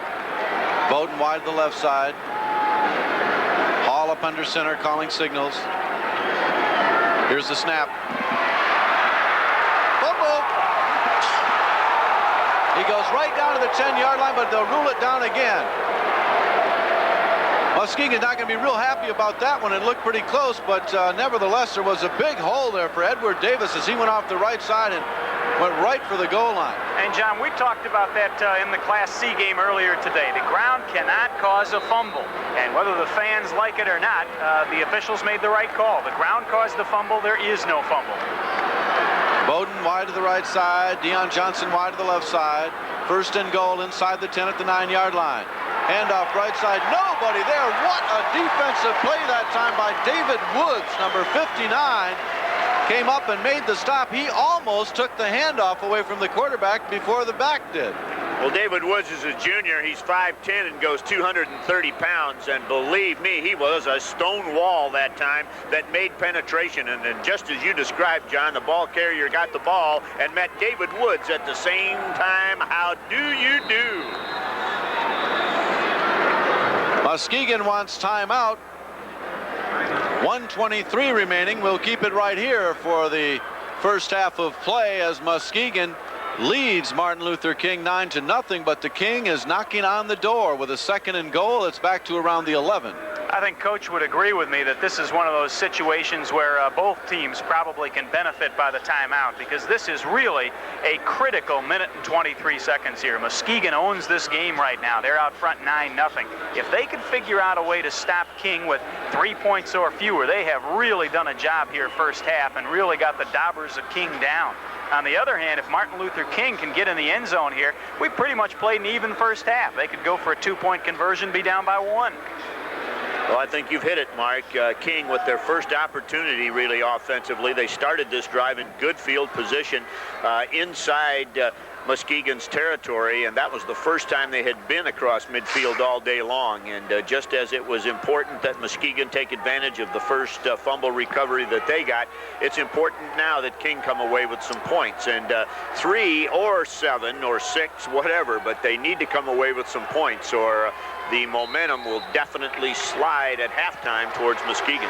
Bowden wide to the left side. Hall up under center calling signals. Here's the snap. He goes right down to the 10-yard line, but they'll rule it down again. Muskegon's not going to be real happy about that one. It looked pretty close, but nevertheless, there was a big hole there for Edward Davis as he went off the right side and went right for the goal line. And John, we talked about that in the Class C game earlier today. The ground cannot cause a fumble. And whether the fans like it or not, the officials made the right call. The ground caused the fumble. There is no fumble. Bowden wide to the right side. Deion Johnson wide to the left side. First and goal inside the 10 at the 9-yard line. Handoff right side. Nobody there. What a defensive play that time by David Woods, number 59. Came up and made the stop. He almost took the handoff away from the quarterback before the back did. Well, David Woods is a junior. He's 5'10" and goes 230 pounds. And believe me, he was a stone wall that time that made penetration. And then just as you described, John, the ball carrier got the ball and met David Woods at the same time. How do you do? Muskegon wants timeout. 1:23 remaining. We'll keep it right here for the first half of play as Muskegon leads Martin Luther King 9-0, but the King is knocking on the door with a second and goal. It's back to around the 11. I think Coach would agree with me that this is one of those situations where both teams probably can benefit by the timeout, because this is really a critical minute and 23 seconds here. Muskegon owns this game right now. They're out front 9-0. If they can figure out a way to stop King with 3 points or fewer, they have really done a job here first half and really got the Daubers of King down. On the other hand, if Martin Luther King can get in the end zone here, we pretty much played an even first half. They could go for a 2-point conversion, be down by 1. Well, I think you've hit it, Mark. King with their first opportunity really offensively. They started this drive in good field position inside Muskegon's territory, and that was the first time they had been across midfield all day long. And just as it was important that Muskegon take advantage of the first fumble recovery that they got, it's important now that King come away with some points. And 3 or 7 or 6, whatever, but they need to come away with some points, or the momentum will definitely slide at halftime towards Muskegon.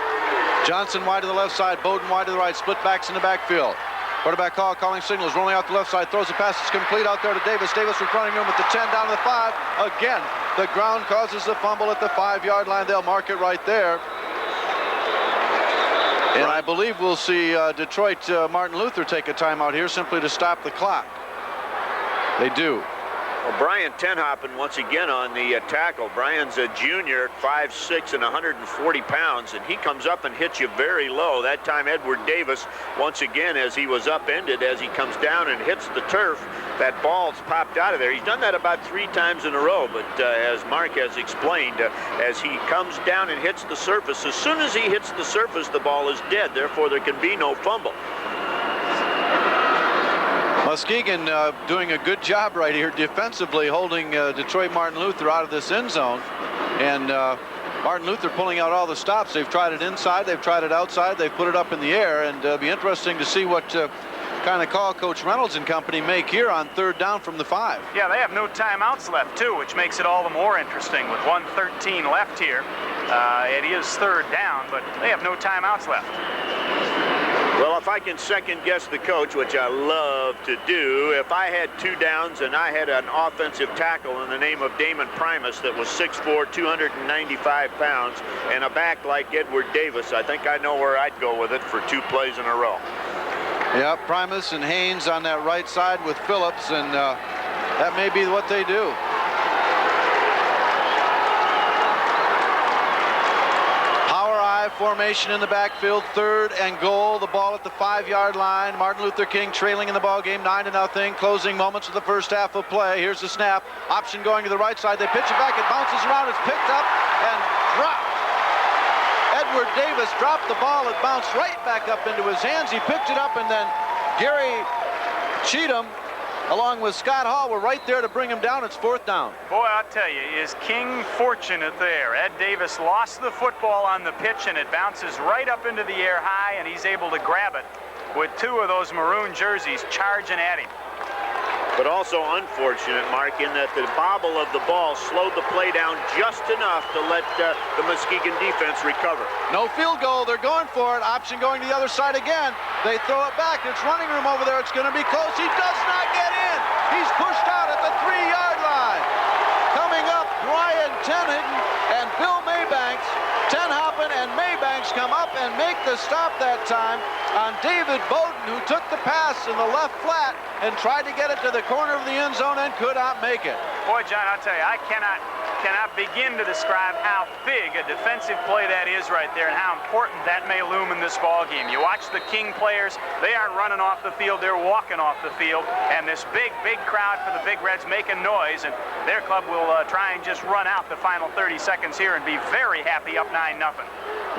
Johnson wide to the left side, Bowden wide to the right, split backs in the backfield. Quarterback call, calling signals, rolling out the left side, throws the pass, it's complete out there to Davis. Davis with running room at the 10, down to the 5. Again, the ground causes the fumble at the 5-yard line. They'll mark it right there. And I believe we'll see Detroit Martin Luther take a timeout here simply to stop the clock. They do. Well, Brian Tenhoppen once again on the tackle. Brian's a junior, 5'6" and 140 pounds, and he comes up and hits you very low. That time Edward Davis, once again, as he was upended, as he comes down and hits the turf, that ball's popped out of there. He's done that about 3 times in a row, but as Mark has explained, as he comes down and hits the surface, as soon as he hits the surface, the ball is dead. Therefore, there can be no fumble. Muskegon doing a good job right here defensively, holding Detroit Martin Luther out of this end zone. And Martin Luther pulling out all the stops. They've tried it inside, they've tried it outside, they've put it up in the air, and it'll be interesting to see what kind of call Coach Reynolds and company make here on 3rd down from the 5. Yeah, they have no timeouts left, too, which makes it all the more interesting with 1:13 left here. It is 3rd down, but they have no timeouts left. Well, if I can second guess the coach, which I love to do, if I had 2 downs and I had an offensive tackle in the name of Damon Primus that was 6'4", 295 pounds, and a back like Edward Davis, I think I know where I'd go with it for 2 plays in a row. Yeah, Primus and Haynes on that right side with Phillips, and that may be what they do. Formation in the backfield, 3rd and goal. The ball at the 5-yard line. Martin Luther King trailing in the ball game, 9-0. Closing moments of the first half of play. Here's the snap. Option going to the right side. They pitch it back. It bounces around. It's picked up and dropped. Edward Davis dropped the ball. It bounced right back up into his hands. He picked it up, and then Gary Cheatham along with Scott Hall were right there to bring him down. It's 4th down. Boy, I'll tell you, is King fortunate there. Ed Davis lost the football on the pitch, and it bounces right up into the air high, and he's able to grab it with 2 of those maroon jerseys charging at him. But also unfortunate, Mark, in that the bobble of the ball slowed the play down just enough to let the Muskegon defense recover. No field goal. They're going for it. Option going to the other side again. They throw it back. It's running room over there. It's going to be close. He does not get in. He's pushed out at the 3-yard line. Coming up, Brian Tenhoppen and Bill Maybanks. Tenhoppen and Maybanks Cougars come up and make the stop that time on David Bowden, who took the pass in the left flat and tried to get it to the corner of the end zone and could not make it. Boy, John, I'll tell you, I cannot begin to describe how big a defensive play that is right there and how important that may loom in this ball game. You watch the King players, they aren't running off the field, they're walking off the field, and this big crowd for the Big Reds making noise, and their club will try and just run out the final 30 seconds here and be very happy up 9-0.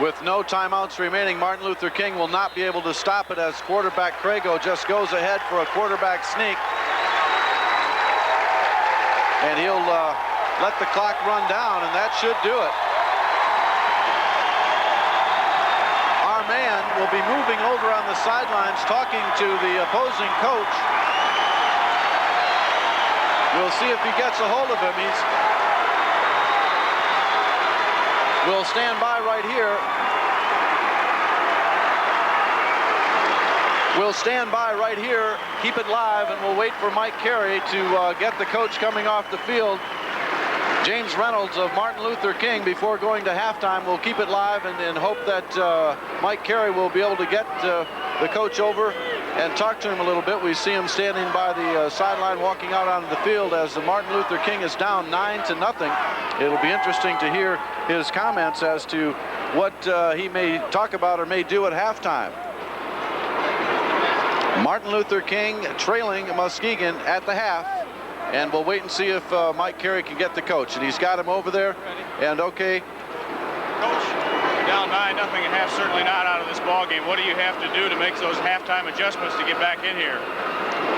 With no timeouts remaining, Martin Luther King will not be able to stop it as quarterback Crago just goes ahead for a quarterback sneak. And he'll let the clock run down, and that should do it. Our man will be moving over on the sidelines, talking to the opposing coach. We'll see if he gets a hold of him. We'll stand by right here. We'll stand by right here, keep it live, and we'll wait for Mike Carey to get the coach coming off the field. James Reynolds of Martin Luther King before going to halftime. We'll keep it live and hope that Mike Carey will be able to get the coach over and talk to him a little bit. We see him standing by the sideline walking out onto the field as the Martin Luther King is down 9-0. It'll be interesting to hear his comments as to what he may talk about or may do at halftime. Martin Luther King trailing Muskegon at the half. And we'll wait and see if Mike Carey can get the coach. And he's got him over there. And okay. Coach, down 9-0 at half, certainly not out of this ball game. What do you have to do to make those halftime adjustments to get back in here?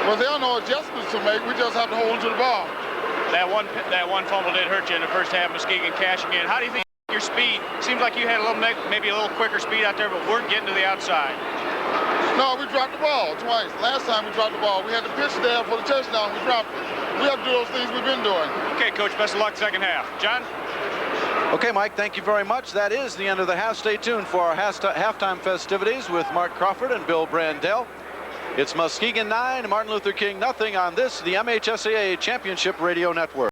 Well, there are no adjustments to make. We just have to hold on to the ball. That one fumble did hurt you in the first half. Muskegon cashing in. How do you think your speed? Seems like you had maybe a little quicker speed out there, but weren't getting to the outside. No, we dropped the ball twice. Last time we dropped the ball, we had the pitch there for the touchdown. We dropped it. We have to do those things we've been doing. Okay, Coach, best of luck second half. John? Okay, Mike, thank you very much. That is the end of the half. Stay tuned for our halftime festivities with Mark Crawford and Bill Brandell. It's Muskegon 9, Martin Luther King nothing on this, the MHSAA Championship Radio Network.